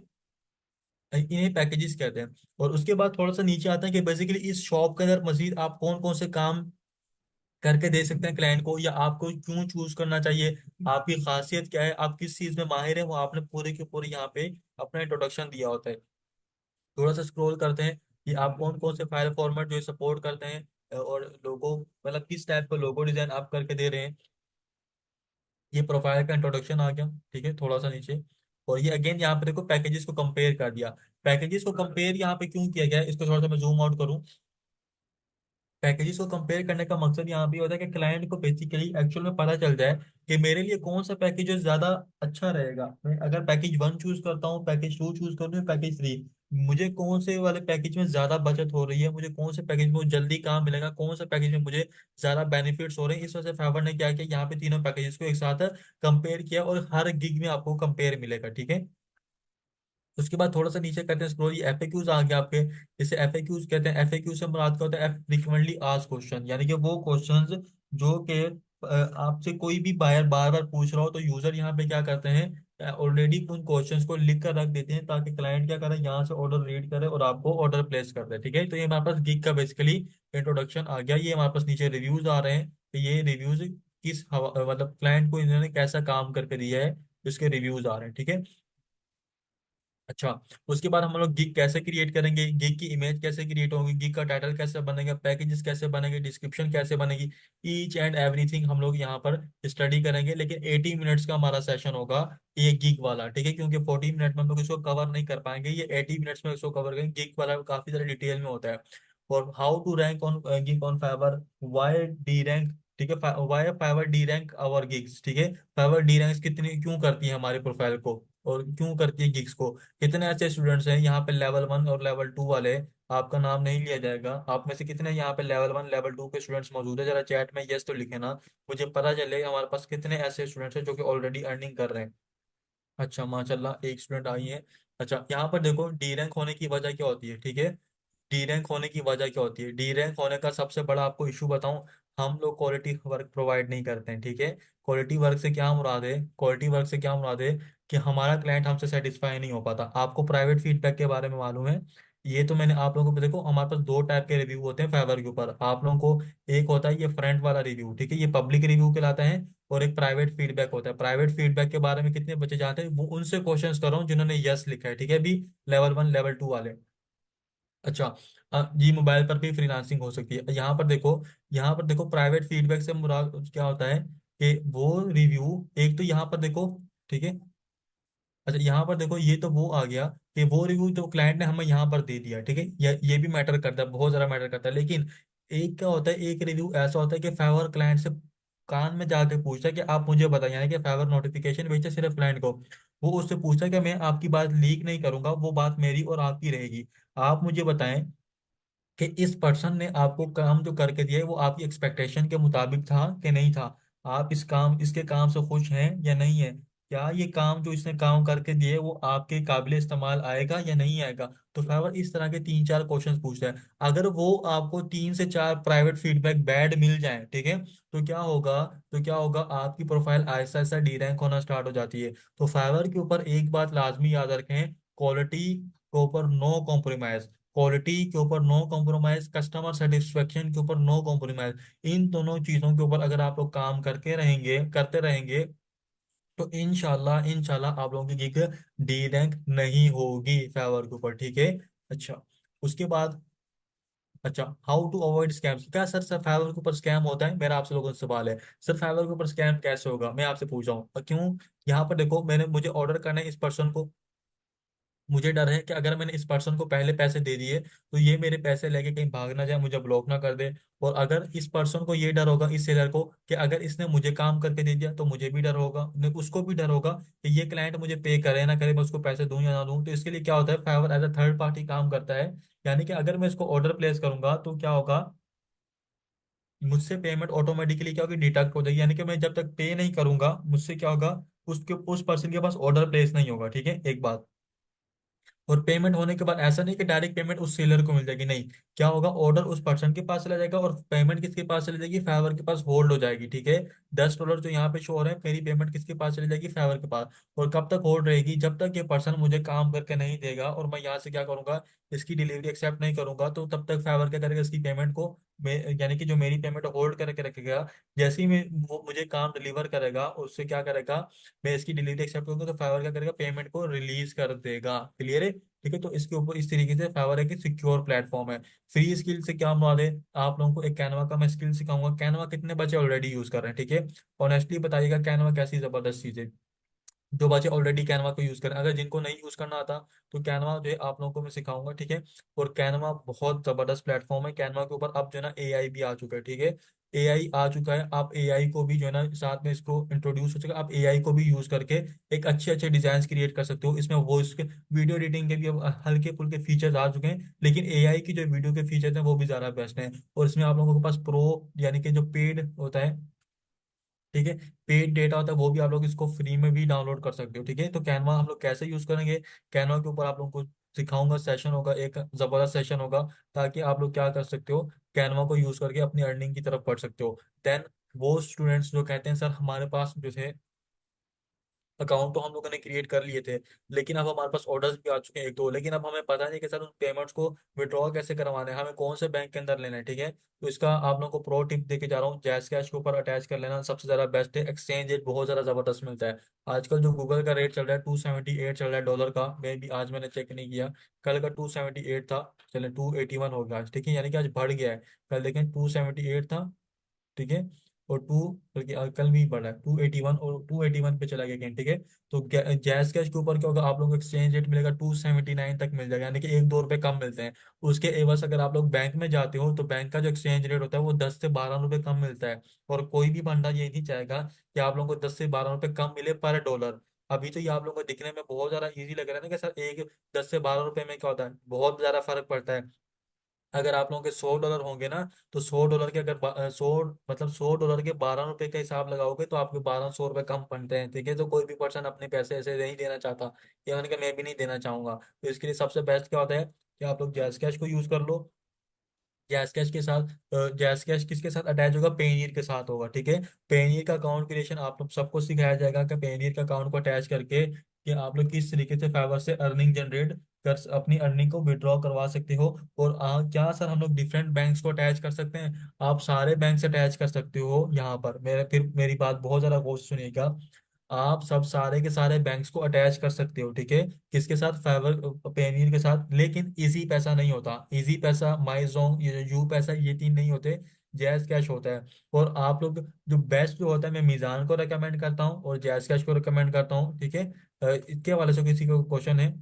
इन्हें पैकेजेस कहते हैं। और उसके बाद थोड़ा सा नीचे आता है कि बेसिकली इस शॉप के अंदर मजीद आप कौन कौन से काम करके दे सकते हैं क्लाइंट को, या आपको क्यों चूज करना चाहिए, आपकी खासियत क्या है, आप किस चीज में माहिर हैं, वो आपने पूरे के पूरे यहाँ पे अपना इंट्रोडक्शन दिया होता है। थोड़ा सा स्क्रॉल करते हैं कि आप कौन कौन से फाइल फॉर्मेट जो सपोर्ट करते हैं, और लोगो मतलब किस टाइप का लोगो डिजाइन आप करके दे रहे हैं। ये प्रोफाइल का इंट्रोडक्शन आ गया, ठीक है, थोड़ा सा नीचे। और ये अगेन यहाँ पे देखो पैकेजेस को कंपेयर कर दिया। पैकेजेस को कंपेयर यहाँ पे क्यों किया गया है, इसको थोड़ा सा मैं जूम आउट करूँ। पैकेजेस को कंपेयर करने का मकसद यहाँ पे होता है कि क्लाइंट को बेसिकली एक्चुअल में पता चल जाए कि मेरे लिए कौन सा पैकेज ज्यादा अच्छा रहेगा। मैं अगर पैकेज 1 चूज करता हूँ, पैकेज 2 चूज करूँ या पैकेज 3, मुझे कौन से वाले पैकेज में ज्यादा बचत हो रही है, मुझे कौन से पैकेज में जल्दी काम मिलेगा, कौन से पैकेज में मुझे ज्यादा बेनिफिट्स हो रहे हैं। इस वजह से फाइवर ने क्या किया, यहाँ पे तीनों पैकेजेस को एक साथ कंपेयर किया और हर गिग में आपको कंपेयर मिलेगा, ठीक है। उसके बाद थोड़ा सा नीचे करते हैं स्क्रॉल, ये एफएक्यूज आ गया आपके। इसे एफएक्यूज कहते हैं। एफएक्यू से मुराद क्या होता है, फ्रीक्वेंटली आस्क्ड क्वेश्चन, यानी कि वो क्वेश्चंस जो कि आपसे कोई भी बायर बार बार पूछ रहा हो, तो यूजर यहाँ पे क्या करते हैं, ऑलरेडी उन क्वेश्चंस को लिख कर रख देते हैं ताकि क्लाइंट क्या करे, यहाँ से ऑर्डर रीड करे और आपको ऑर्डर प्लेस कर दे, ठीक है। तो ये हमारे पास गिग का बेसिकली इंट्रोडक्शन आ गया। ये हमारे पास नीचे रिव्यूज आ रहे हैं, तो ये रिव्यूज मतलब क्लाइंट को इन्होंने कैसा काम करके दिया है, इसके रिव्यूज आ रहे हैं, ठीक है। अच्छा, उसके बाद हम लोग गिग कैसे क्रिएट करेंगे, गिग की इमेज कैसे क्रिएट होगी, गिग का टाइटल कैसे बनेगा, पैकेजेस कैसे बनेंगे, डिस्क्रिप्शन कैसे बनेगी, ईच एंड एवरीथिंग हम लोग यहाँ पर स्टडी करेंगे। लेकिन 80 मिनट्स का हमारा सेशन होगा ये गिग वाला, ठीक है, क्योंकि 40 मिनट में हम लोग इसको कवर नहीं कर पाएंगे, ये 80 मिनट्स में इसको कवर करेंगे। गिग वाला काफी सारे डिटेल में होता है। और how to rank on gig on Fiverr, why the rank, ठीक है, why Fiverr the rank our gigs, ठीक है। फाइवर डी रैंक कितनी क्यों करती है हमारे प्रोफाइल को, और क्यों करती है गिग्स को। कितने ऐसे स्टूडेंट्स हैं यहाँ पे लेवल 1 और लेवल 2 वाले, आपका नाम नहीं लिया जाएगा, आप में से कितने यहाँ पे लेवल 1 लेवल 2 के स्टूडेंट्स मौजूद है, जरा चैट में यस तो लिखे ना, मुझे पता चले हमारे पास कितने ऐसे स्टूडेंट्स हैं जो कि ऑलरेडी अर्निंग कर रहे हैं। अच्छा, माशाल्लाह, एक स्टूडेंट आई है। अच्छा, यहाँ पर देखो डी रैंक होने की वजह क्या होती है, ठीक है। डी रैंक होने की वजह क्या होती है, डी रैंक होने का सबसे बड़ा आपको इशू बताऊं, हम लोग क्वालिटी वर्क प्रोवाइड नहीं करते हैं, ठीक है। क्वालिटी वर्क से क्या मुराद है, क्वालिटी वर्क से क्या मुराद है कि हमारा क्लाइंट हमसे सेटिस्फाई नहीं हो पाता। आपको प्राइवेट फीडबैक के बारे में मालूम है, ये तो मैंने आप लोगों को, देखो हमारे पास 2 टाइप के रिव्यू होते हैं फाइवर के ऊपर आप लोगों को। एक होता है ये फ्रंट वाला रिव्यू, ठीक है, ये पब्लिक रिव्यू कहलाता है। और एक प्राइवेट फीडबैक होता है। प्राइवेट फीडबैक के बारे में कितने बच्चे जानते हैं, वो उनसे क्वेश्चंस कर रहा हूँ जिन्होंने यस लिखा है, ठीक है, अभी लेवल 1 लेवल 2 वाले। अच्छा, जी मोबाइल पर भी फ्रीलांसिंग हो सकती है। यहाँ पर देखो प्राइवेट फीडबैक से मुराद क्या होता है कि वो रिव्यू, एक तो यहाँ पर देखो, ठीक है। अच्छा, यहाँ पर देखो ये तो वो आ गया कि वो रिव्यू तो क्लाइंट ने हमें यहाँ पर दे दिया, ठीक है, ये भी मैटर करता है, बहुत ज्यादा मैटर करता है। लेकिन एक क्या होता है, एक रिव्यू ऐसा होता है कि फेवर क्लाइंट से कान में जाके पूछता है कि आप मुझे बताएं, यानी कि फेवर नोटिफिकेशन भेजता है सिर्फ क्लाइंट को, वो उससे पूछता है कि मैं आपकी बात लीक नहीं करूंगा, वो बात मेरी और आपकी रहेगी। आप मुझे बताएं कि इस पर्सन ने आपको काम जो करके दिया है वो आपकी एक्सपेक्टेशन के मुताबिक था कि नहीं था, आप इसके काम से खुश हैं या नहीं है, क्या ये काम जो इसने काम करके दिए वो आपके काबिल इस्तेमाल आएगा या नहीं आएगा। तो फाइवर इस तरह के 3-4 क्वेश्चंस पूछता है। अगर वो आपको 3 से 4 प्राइवेट फीडबैक बैड मिल जाए, ठीक है, तो क्या होगा, आपकी profile Aahista Aahista D rank होना स्टार्ट हो जाती है। तो फाइवर के ऊपर एक बात लाजमी याद रखें, क्वालिटी के ऊपर नो कॉम्प्रोमाइज, क्वालिटी के ऊपर नो कॉम्प्रोमाइज, कस्टमर सेटिस्फेक्शन के ऊपर नो कॉम्प्रोमाइज। इन दोनों चीजों के ऊपर अगर आप लोग काम करते रहेंगे तो इंशाल्लाह इंशाल्लाह आप लोगों की गिग डी रैंक नहीं होगी फेवर के ऊपर, ठीक है। अच्छा, उसके बाद, अच्छा, हाउ टू अवॉइड स्कैम्स, क्या सर फाइवर के ऊपर स्कैम होता है, मेरा आपसे लोगों से सवाल है, सर फाइवर के ऊपर स्कैम कैसे होगा, मैं आपसे पूछ रहा हूँ क्यों। यहाँ पर देखो, मैंने मुझे ऑर्डर करना है इस पर्सन को, मुझे डर है कि अगर मैंने इस पर्सन को पहले पैसे दे दिए तो ये मेरे पैसे लेके कहीं भाग ना जाए, मुझे ब्लॉक ना कर दे। और अगर इस पर्सन को ये डर होगा, इस सेलर को, कि अगर इसने मुझे काम करके दे दिया तो मुझे भी डर होगा, उसको भी डर होगा कि ये क्लाइंट मुझे पे करे ना करे, मैं उसको पैसे दूं या ना दूं। तो इसके लिए क्या होता है, Fiverr as a third party काम करता है। यानी कि अगर मैं इसको ऑर्डर प्लेस करूंगा तो क्या होगा, मुझसे पेमेंट ऑटोमेटिकली क्या होगी, डिडक्ट हो जाएगी। यानी कि मैं जब तक पे नहीं करूंगा, मुझसे क्या होगा, उसके उस पर्सन के पास ऑर्डर प्लेस नहीं होगा। ठीक है, एक बात। और पेमेंट होने के बाद ऐसा नहीं कि डायरेक्ट पेमेंट उस सेलर को मिल जाएगी, नहीं। क्या होगा, ऑर्डर उस पर्सन के पास चला जाएगा और पेमेंट किसके पास चली जाएगी, फाइवर के पास होल्ड हो जाएगी। ठीक है, $10 जो यहाँ पे शो हो रहे हैं, मेरी पेमेंट किसके पास चली जाएगी, फाइवर के पास। और कब तक होल्ड रहेगी, जब तक ये पर्सन मुझे काम करके नहीं देगा और मैं यहाँ से क्या करूंगा, इसकी डिलीवरी एक्सेप्ट नहीं करूंगा, तो तब तक फाइवर क्या करेगा, इसकी पेमेंट को यानी कि जो मेरी पेमेंट होल्ड करके रखेगा। जैसे ही वो मुझे काम डिलीवर करेगा, उससे क्या करेगा, मैं इसकी डिलीवरी एक्सेप्ट करूंगा तो फाइवर क्या करेगा, पेमेंट को रिलीज कर देगा। क्लियर है? ठीक है, तो इसके ऊपर इस तरीके से फाइवर एक सिक्योर प्लेटफॉर्म है। फ्री स्किल से क्या मुराद है, आप लोगों को एक कैनवा का मैं स्किल सिखाऊंगा। कैनवा कितने बच्चे ऑलरेडी यूज कर रहे हैं? ठीक है, ऑनेस्टली बताइएगा, कैनवा कैसी जबरदस्त चीज है। जो बच्चे ऑलरेडी कैनवा को यूज करें, अगर जिनको नहीं यूज करना आता तो कैनवा जो है आप लोगों को मैं सिखाऊंगा। ठीक है, और कैनवा बहुत जबरदस्त प्लेटफॉर्म है। कैनवा के ऊपर अब जो है ना एआई भी आ चुका है। ठीक है, एआई आ चुका है, आप एआई को भी जो है ना साथ में इसको इंट्रोड्यूस हो चुका है, आप एआई को भी यूज करके एक अच्छे अच्छे डिजाइन क्रिएट कर सकते हो। इसमें वॉइस के, वीडियो एडिटिंग के भी अब हल्के फुल्के फीचर्स आ चुके हैं, लेकिन एआई की जो वीडियो के फीचर्स हैं वो भी ज्यादा बेस्ट हैं। और इसमें आप लोगों के पास प्रो, यानी कि जो पेड होता है, ठीक है, पेड डेटा होता है, वो भी आप लोग इसको फ्री में भी डाउनलोड कर सकते हो। ठीक है, तो कैनवा हम लोग कैसे यूज करेंगे, कैनवा के ऊपर आप लोगों को सिखाऊंगा, सेशन होगा, एक जबरदस्त सेशन होगा, ताकि आप लोग क्या कर सकते हो, कैनवा को यूज करके अपनी अर्निंग की तरफ बढ़ सकते हो। देन वो स्टूडेंट्स जो कहते हैं सर हमारे पास जो है अकाउंट तो हम लोगों ने क्रिएट कर लिए थे, लेकिन अब हमारे पास ऑर्डर्स भी आ चुके हैं एक दो, लेकिन अब हमें पता नहीं कि सर उन पेमेंट्स को विड्रॉ कैसे करवाने हैं, हमें कौन से बैंक के अंदर लेना है। ठीक है, तो इसका आप लोगों को प्रो टिप दे के जा रहा हूँ, जैस कैश के ऊपर अटैच कर लेना सबसे ज्यादा बेस्ट है। एक्सचेंज रेट बहुत ज्यादा जबरदस्त मिलता है। आजकल जो गूगल का रेट चल रहा है 278 चल रहा है डॉलर का, मैं भी आज मैंने चेक नहीं किया, कल का 278 था, चले 281 हो गया आज। ठीक है, यानी कि आज बढ़ गया है, कल लेकिन 278 था। ठीक है, और बल्कि कल भी बढ़ा है 281, और 281 पे चला गया कहीं। ठीक है, तो जैस कैश के ऊपर क्या होगा, आप लोगों को एक्सचेंज रेट मिलेगा 279 तक मिल जाएगा, यानी कि 1-2 रुपए कम मिलते हैं। उसके एवज अगर आप लोग बैंक में जाते हो तो बैंक का जो एक्सचेंज रेट होता है वो 10 से 12 रुपए कम मिलता है। और कोई भी बंदा ये नहीं चाहेगा कि आप लोगों को 10 से 12 रुपए कम मिले पर डॉलर। अभी तो ये आप लोगों को दिखने में बहुत ज्यादा इजी लग रहा है ना कि सर एक 10 से 12 रुपए में क्या होता है, बहुत ज्यादा फर्क पड़ता है। अगर आप लोगों के $100 होंगे ना, तो $100 के अगर 100 डॉलर के 12 रुपए का हिसाब लगाओगे तो आपके 1200 रुपये कम बनते हैं। ठीक है, तो कोई भी पर्सन अपने पैसे ऐसे नहीं देना चाहता, या मैंने कहा मैं भी नहीं देना चाहूंगा। तो इसके लिए सबसे बेस्ट क्या होता है कि आप लोग जैस कैश को यूज कर लो। जैस कैश के साथ जैस कैश किसके साथ अटैच होगा, पेनीर के साथ होगा। ठीक है, पेनीर का अकाउंट क्रिएशन आप लोग सबको सिखाया जाएगा कि पेनीर का अकाउंट को अटैच करके कि आप लोग किस तरीके से फाइवर से अर्निंग जनरेट कर, अपनी अर्निंग को विड्रॉ करवा सकते हो। और क्या सर हम लोग डिफरेंट बैंक्स को अटैच कर सकते हैं, आप सारे बैंक से अटैच कर सकते हो। यहाँ पर मेरे फिर मेरी बात बहुत ज्यादा गौर से सुनिएगा, आप सब सारे के सारे बैंक्स को अटैच कर सकते हो। ठीक है, किसके साथ, फाइवर पेनीर के साथ, लेकिन इजी पैसा नहीं होता, इजी पैसा, माईजोंग, ये यू पैसा, ये तीन नहीं होते, जैज कैश होता है। और आप लोग जो बेस्ट जो होता है, मैं मीजान को रेकमेंड करता हूँ और जैज कैश को रेकमेंड करता हूँ। ठीक है, इसके हवाले से किसी को क्वेश्चन है,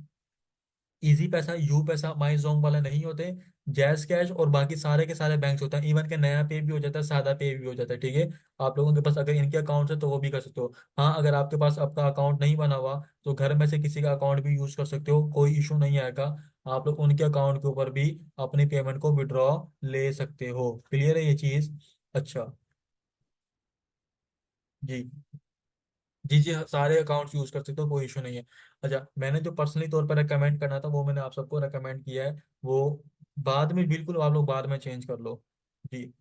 इजी पैसा, यू पैसा, माई जोंग वाले नहीं होते, जैज कैश और बाकी सारे के सारे बैंक्स होते हैं। इवन के नया पे भी हो जाता है, सादा पे भी हो जाता है। ठीक है, आप लोगों के पास अगर इनके अकाउंट है तो वो भी कर सकते हो। हाँ, अगर आपके पास आपका अकाउंट नहीं बना हुआ तो घर में से किसी का अकाउंट भी यूज कर सकते हो, कोई इशू नहीं आएगा। आप लोग उनके अकाउंट के ऊपर भी अपनी पेमेंट को विड्रॉ ले सकते हो। क्लियर है ये चीज? अच्छा, जी जी जी, हाँ, सारे अकाउंट्स यूज कर सकते हो, कोई इशू नहीं है। अच्छा, मैंने जो पर्सनली तौर पर रेकमेंड करना था वो मैंने आप सबको रेकमेंड किया है, वो बाद में बिल्कुल आप लोग बाद में चेंज कर लो। जी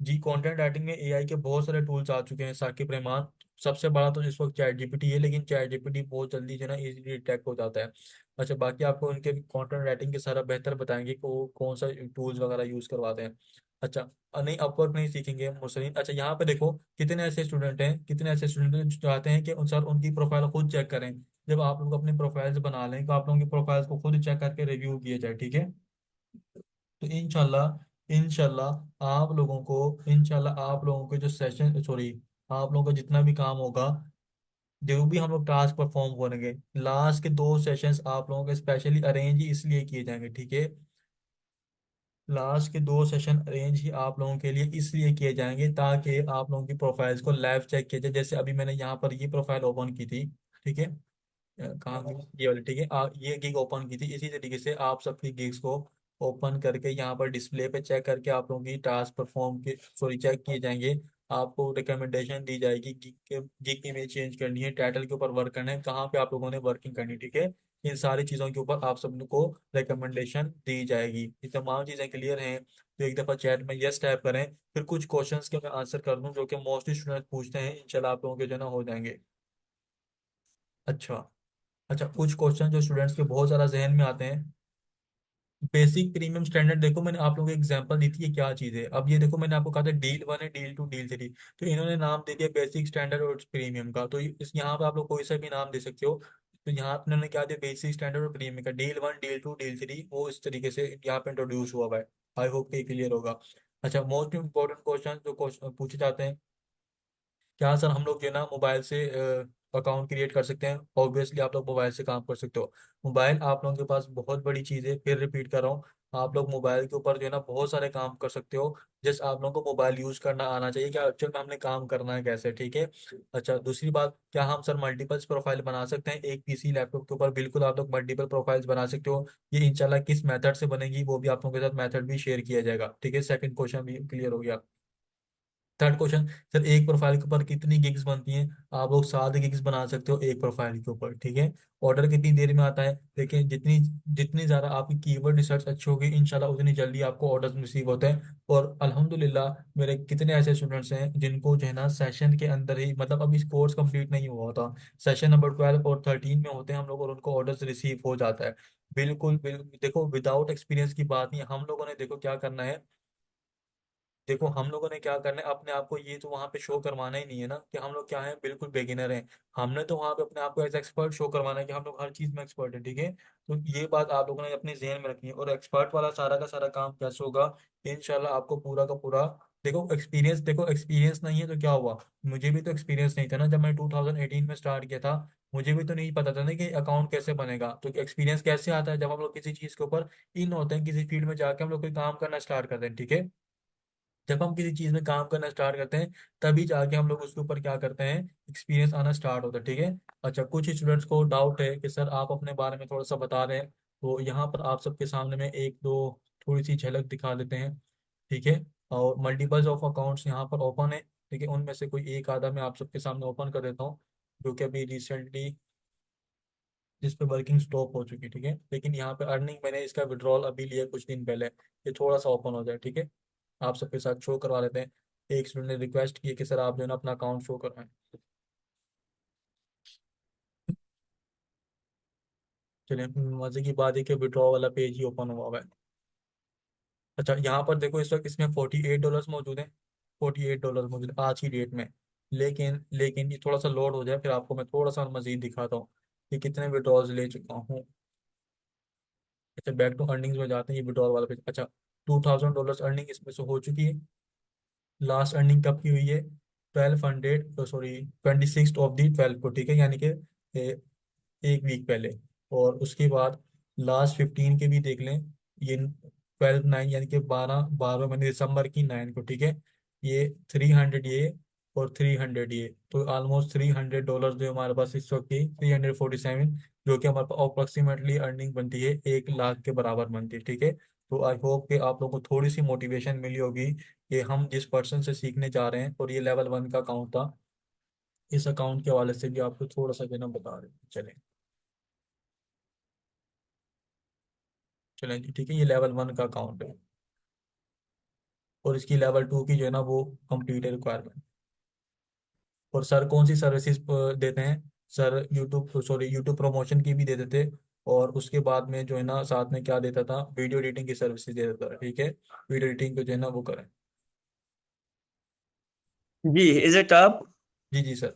जी, कंटेंट राइटिंग में एआई के बहुत सारे टूल्स आ चुके हैं साकिब रहमान। सबसे बड़ा तो इस वक्त चैट जीपीटी है, लेकिन चैट जीपीटी बहुत जल्दी जो है ना इजीली डिटेक्ट हो जाता है। अच्छा, बाकी आपको उनके कंटेंट राइटिंग के सारा बेहतर बताएंगे कि वो कौन सा टूल्स वगैरह यूज करवाते हैं। अच्छा, नहीं अपवर्क नहीं सीखेंगे मुस्लिम। अच्छा, यहाँ पे देखो कितने ऐसे स्टूडेंट हैं, कितने ऐसे स्टूडेंट हैं जो चाहते हैं कि उन सर उनकी प्रोफाइल खुद चेक करें। जब आप लोग अपनी प्रोफाइल्स बना लें तो आप लोगों की प्रोफाइल्स को खुद चेक करके रिव्यू किए जाए। ठीक है, तो इंशाल्लाह इंशाल्लाह आप लोगों के जो सेशन, सॉरी, आप लोगों का जितना भी काम होगा जो भी हम लोग टास्क परफॉर्म करेंगे, लास्ट के 2 सेशंस आप लोगों के स्पेशली अरेंज ही इसलिए किए जाएंगे, ठीक है। लास्ट के 2 सेशन अरेंज ही आप लोगों के लिए इसलिए किए जाएंगे ताकि आप लोगों की प्रोफाइल्स को लाइव चेक किया जाए। जैसे अभी मैंने यहाँ पर ये प्रोफाइल ओपन की थी, ठीक है। कहाँ गई? ये वाली, ठीक है। ये गिग ओपन की थी, इसी तरीके से आप सबकी गिग्स को ओपन करके यहाँ पर डिस्प्ले पे चेक करके आप लोगों की टास्क परफॉर्म के सॉरी चेक किए जाएंगे। आपको रिकमेंडेशन दी जाएगी, गिग इमेज चेंज करनी है, टाइटल के ऊपर वर्क करना है, कहाँ पे आप लोगों ने वर्किंग करनी है, ठीक है। इन सारी चीज़ों के ऊपर आप सबको रिकमेंडेशन दी जाएगी। ये तमाम चीज़ें क्लियर हैं तो एक दफ़ा चैट में यस टाइप करें। फिर कुछ क्वेश्चंस के मैं आंसर कर दूं जो कि मोस्टली स्टूडेंट पूछते हैं, इंशाल्लाह आप लोगों के जो है ना हो जाएंगे। अच्छा। अच्छा, कुछ क्वेश्चन जो स्टूडेंट्स के बहुत ज़्यादा जहन में आते हैं। बेसिक प्रीमियम स्टैंडर्ड, देखो मैंने आप लोगों को एग्जांपल दी थी ये क्या चीज़ है। अब ये देखो मैंने आपको कहा था डील 1 है, डील 2, डील 3, तो इन्होंने नाम दे दिया बेसिक स्टैंडर्ड और प्रीमियम का। तो इस यहाँ पे आप लोग कोई सा भी नाम दे सकते हो। तो यहाँ पे इन्होंने क्या दिया, बेसिक स्टैंडर्ड और प्रीमियम का, डील 1, डील 2, डील 3, वो इस तरीके से यहाँ पे इंट्रोड्यूस हुआ हुआ है। आई होप कि क्लियर होगा। अच्छा, मोस्ट इंपॉर्टेंट क्वेश्चन जो क्वेश्चन पूछे जाते हैं, क्या सर हम लोग जो है ना मोबाइल से अकाउंट क्रिएट कर सकते हैं? ऑब्वियसली आप लोग मोबाइल से काम कर सकते हो। मोबाइल आप लोगों के पास बहुत बड़ी चीज़ है, फिर रिपीट कर रहा हूँ। आप लोग मोबाइल के ऊपर जो है ना बहुत सारे काम कर सकते हो। जस्ट आप लोगों को मोबाइल यूज करना आना चाहिए, क्या एक्चुअल में हमने काम करना है कैसे, ठीक है। अच्छा, दूसरी बात, क्या हम सर मल्टीपल प्रोफाइल बना सकते हैं एक पीसी लैपटॉप के ऊपर? बिल्कुल आप लोग मल्टीपल प्रोफाइल्स बना सकते हो। ये इंशाल्लाह किस मेथड से बनेगी वो भी आप लोगों के साथ मेथड भी शेयर किया जाएगा, ठीक है। सेकंड क्वेश्चन भी क्लियर हो गया। थर्ड क्वेश्चन, सर एक प्रोफाइल के ऊपर कितनी गिग्स बनती हैं? आप लोग 7 गिग्स बना सकते हो एक प्रोफाइल के ऊपर, ठीक है। ऑर्डर कितनी देर में आता है? देखिए, जितनी जितनी ज़्यादा आपकी कीवर्ड रिसर्च अच्छी होगी इंशाल्लाह उतनी जल्दी आपको ऑर्डर्स रिसीव होते हैं। और अल्हम्दुलिल्लाह मेरे कितने ऐसे स्टूडेंट्स हैं जिनको जो है ना सेशन के अंदर ही, मतलब अभी कोर्स कंप्लीट नहीं हुआ होता, सेशन नंबर 12 और 13 में होते हैं हम लोग और उनको ऑर्डर्स रिसीव हो जाता है। बिल्कुल बिल्कुल, देखो विदाउट एक्सपीरियंस की बात नहीं, हम लोगों ने देखो क्या करना है। देखो हम लोगों ने क्या करना है, अपने आप को ये तो वहां पे शो करवाना ही नहीं है ना कि हम लोग क्या है, बिल्कुल बेगिनर हैं। हमने तो वहां पे अपने आप को एज एक्सपर्ट शो करवाना है कि हम लोग हर चीज में एक्सपर्ट है, ठीक है। तो ये बात आप लोगों ने अपने जहन में रखनी है। और एक्सपर्ट वाला सारा का सारा काम कैसे होगा, इंशाल्लाह आपको पूरा का पूरा। देखो एक्सपीरियंस नहीं है तो क्या हुआ, मुझे भी तो एक्सपीरियंस नहीं था ना जब मैं 2018 में स्टार्ट किया था। मुझे भी तो नहीं पता था ना कि अकाउंट कैसे बनेगा। तो एक्सपीरियंस कैसे आता है, जब हम लोग किसी चीज के ऊपर इन होते हैं, किसी फील्ड में जाके हम लोग कोई काम करना स्टार्ट करते हैं, ठीक है। जब हम किसी चीज में काम करना स्टार्ट करते हैं तभी जाके हम लोग उसके ऊपर क्या करते हैं, एक्सपीरियंस आना स्टार्ट होता है, ठीक है। अच्छा, कुछ स्टूडेंट्स को डाउट है कि सर आप अपने बारे में थोड़ा सा बता रहे हैं, तो यहाँ पर आप सबके सामने में एक दो थोड़ी सी झलक दिखा देते हैं, ठीक है। और मल्टीपल्स ऑफ अकाउंट्स यहाँ पर ओपन है, ठीक है। उनमें से कोई एक आधा मैं आप सबके सामने ओपन कर देता हूँ, जो कि अभी रिसेंटली जिस पे वर्किंग स्टॉप हो चुकी है, ठीक है। लेकिन यहाँ पे अर्निंग मैंने इसका विड्रॉल अभी लिया कुछ दिन पहले, ये थोड़ा सा ओपन हो जाए, ठीक है। आप सबके साथ शो करवा लेते हैं। एक स्टूडेंट ने रिक्वेस्ट की है कि सर आप जो है ना अपना अकाउंट शो करवाएं। चलिए, मजे की बात है कि विड्रॉ वाला पेज ही ओपन हुआ है। अच्छा, यहाँ पर देखो इस वक्त इसमें $48 मौजूद है। $48 मौजूद है आज की डेट में। लेकिन ये थोड़ा सा लोड हो जाए फिर आपको मैं थोड़ा सा मजीद दिखाता हूँ कि कितने विड्रॉल्स ले चुका हूँ। अच्छा, बैक टू अर्निंग्स में जाते हैं, ये विड्रॉल वाला पेज। अच्छा, $2000 अर्निंग इसमें से हो चुकी है। लास्ट अर्निंग कब की हुई है? 1200, सॉरी 26 ऑफ दी 12 को, ठीक है, यानी कि एक वीक पहले। और उसके बाद लास्ट 15 के भी देख लें, ये 12/9 यानी कि 12 12 महीने दिसंबर की 9 को, ठीक है। ये 300 ये और 300 ये, तो ऑलमोस्ट $300 जो हमारे पास इस वक्त की 347, जो कि हमारे पास अप्रोक्सीमेटली अर्निंग बनती है 1 लाख के बराबर बनती है, ठीक है। तो आई होप कि आप लोगों को थोड़ी सी मोटिवेशन मिली होगी कि हम जिस पर्सन से सीखने जा रहे हैं, और ये लेवल 1 का अकाउंट था। इस अकाउंट के हवाले से भी आपको थोड़ा सा देना बता रहे हैं, चलें। चलें जी, ठीक है, ये लेवल 1 का अकाउंट है। और इसकी लेवल 2 की जो है ना वो कंप्लीट है रिक्वायरमेंट। और सर कौन सी सर्विसेज देते हैं? Sir YouTube, sorry YouTube promotion की भी दे देते। और उसके बाद में जो है ना साथ में क्या देता था, वीडियो एडिटिंग की सर्विसेज दे देता था, ठीक है। वीडियो एडिटिंग को जो है ना वो करें। जी, इज इट अप? जी जी सर।